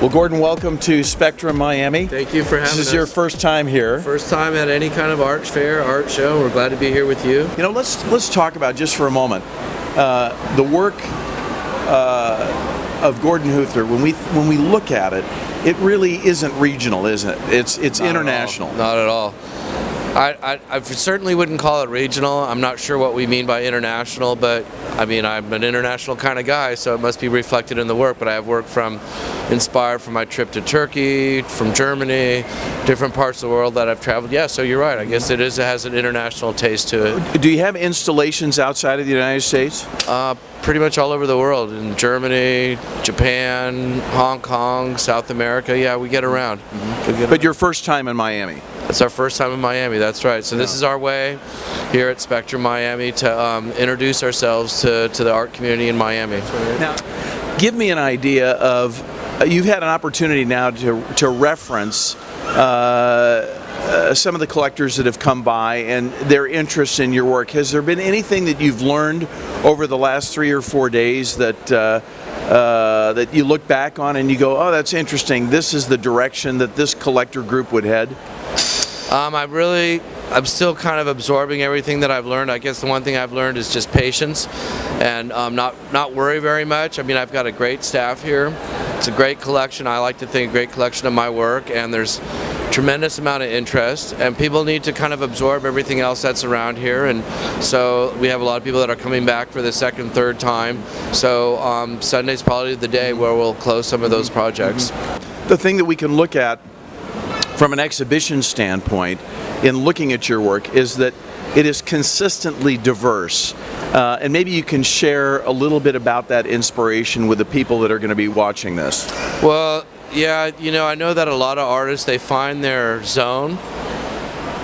Well, Gordon, welcome to Spectrum Miami. Thank you for having us. This is your first time here. First time at any kind of art fair, art show. We're glad to be here with you. You know, let's talk about just for a moment the work of Gordon Huether. When we look at it, it really isn't regional, is it? It's international. Not at all. I certainly wouldn't call it regional. I'm not sure what we mean by international, but I mean, I'm an international kind of guy, so it must be reflected in the work. But I have work inspired from my trip to Turkey, from Germany, different parts of the world that I've traveled. Yeah, so you're right. I guess it has an international taste to it. Do you have installations outside of the United States? Pretty much all over the world, in Germany, Japan, Hong Kong, South America. Yeah, we get around. But your first time in Miami? It's our first time in Miami, that's right. So this is our way here at Spectrum Miami to introduce ourselves to the art community in Miami. Now, give me an idea of, you've had an opportunity now to reference some of the collectors that have come by and their interest in your work. Has there been anything that you've learned over the last 3 or 4 days that you look back on and you go, oh, that's interesting, this is the direction that this collector group would head? I'm still kind of absorbing everything that I've learned. I guess the one thing I've learned is just patience and not worry very much. I mean, I've got a great staff here. It's a great collection. I like to think a great collection of my work, and there's tremendous amount of interest, and people need to kind of absorb everything else that's around here. And so we have a lot of people that are coming back for the second, third time. So Sunday's probably the day where we'll close some of those projects. The thing that we can look at from an exhibition standpoint in looking at your work is that it is consistently diverse. And maybe you can share a little bit about that inspiration with the people that are going to be watching this. Well, yeah, you know, I know that a lot of artists, they find their zone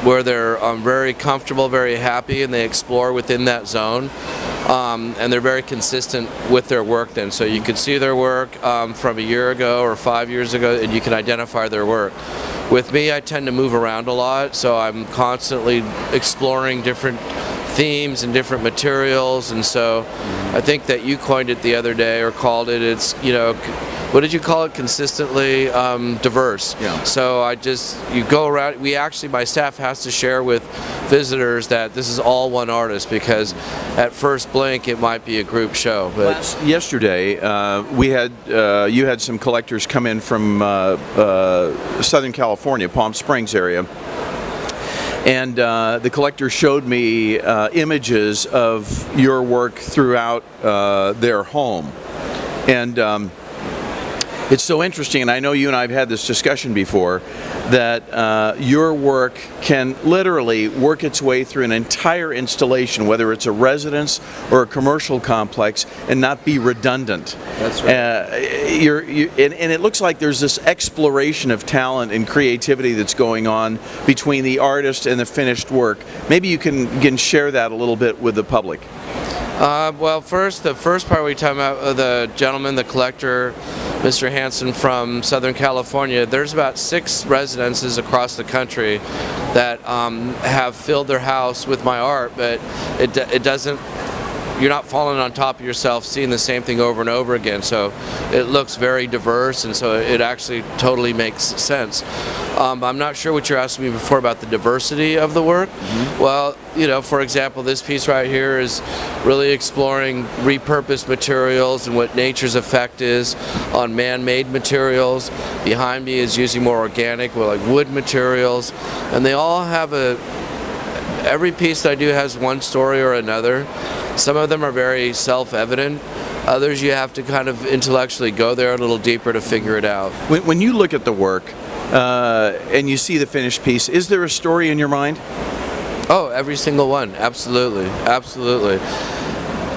where they're very comfortable, very happy, and they explore within that zone. And they're very consistent with their work then. So you could see their work from a year ago or 5 years ago, and you can identify their work. With me, I tend to move around a lot, so I'm constantly exploring different themes and different materials, and so I think that you coined it the other day, or called it, it's, you know, what did you call it? Consistently diverse. Yeah. So you go around, my staff has to share with visitors that this is all one artist, because at first blink it might be a group show. But yesterday you had some collectors come in from Southern California, Palm Springs area. And the collector showed me images of your work throughout their home. And it's so interesting, and I know you and I have had this discussion before, that your work can literally work its way through an entire installation, whether it's a residence or a commercial complex, and not be redundant. That's right. And it looks like there's this exploration of talent and creativity that's going on between the artist and the finished work. Maybe you can share that a little bit with the public. Well, the first part we talk about, the gentleman, the collector, Mr. Hansen from Southern California, there's about 6 residences across the country that have filled their house with my art, but it doesn't, you're not falling on top of yourself seeing the same thing over and over again. So it looks very diverse, and so it actually totally makes sense. I'm not sure what you're asking me before about the diversity of the work. Well, you know, for example, this piece right here is really exploring repurposed materials and what nature's effect is on man-made materials. Behind me is using more organic, like wood materials, and they all have every piece that I do has one story or another. Some of them are very self-evident. Others you have to kind of intellectually go there a little deeper to figure it out. When you look at the work and you see the finished piece, is there a story in your mind? Oh, every single one. Absolutely. Absolutely.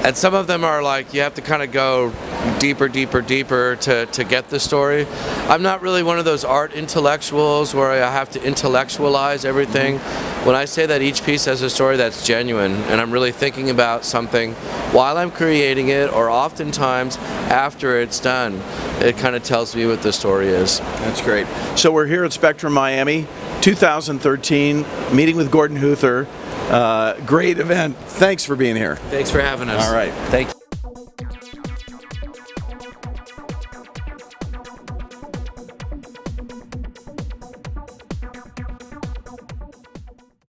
And some of them are like, you have to kind of go deeper to get the story. I'm not really one of those art intellectuals where I have to intellectualize everything. When I say that each piece has a story, that's genuine, and I'm really thinking about something while I'm creating it, or oftentimes after it's done, it kind of tells me what the story is. That's great. So we're here at Spectrum Miami, 2013, meeting with Gordon Huether. Great event. Thanks for being here. Thanks for having us. All right. Thanks.